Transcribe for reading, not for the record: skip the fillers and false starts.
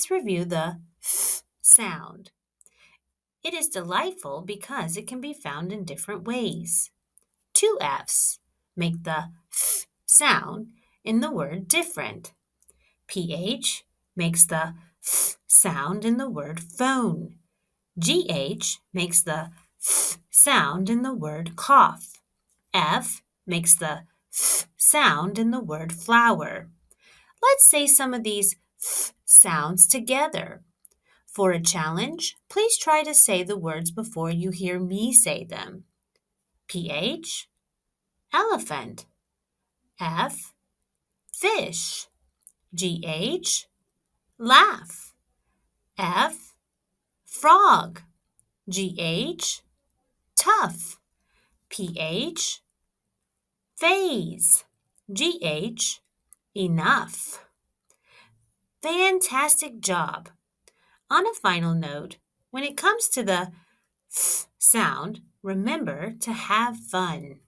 Let's review the sound. It is delightful because it can be found in different ways. Two F's make the sound in the word different. PH makes the sound in the word phone. GH makes the sound in the word cough. F makes the sound in the word flower. Let's say some of these sounds together. For a challenge, please try to say the words before you hear me say them. PH, elephant. F, fish. GH, laugh. F, frog. GH, tough. PH, phase. GH, enough. Fantastic job! On a final note, when it comes to the sound, remember to have fun.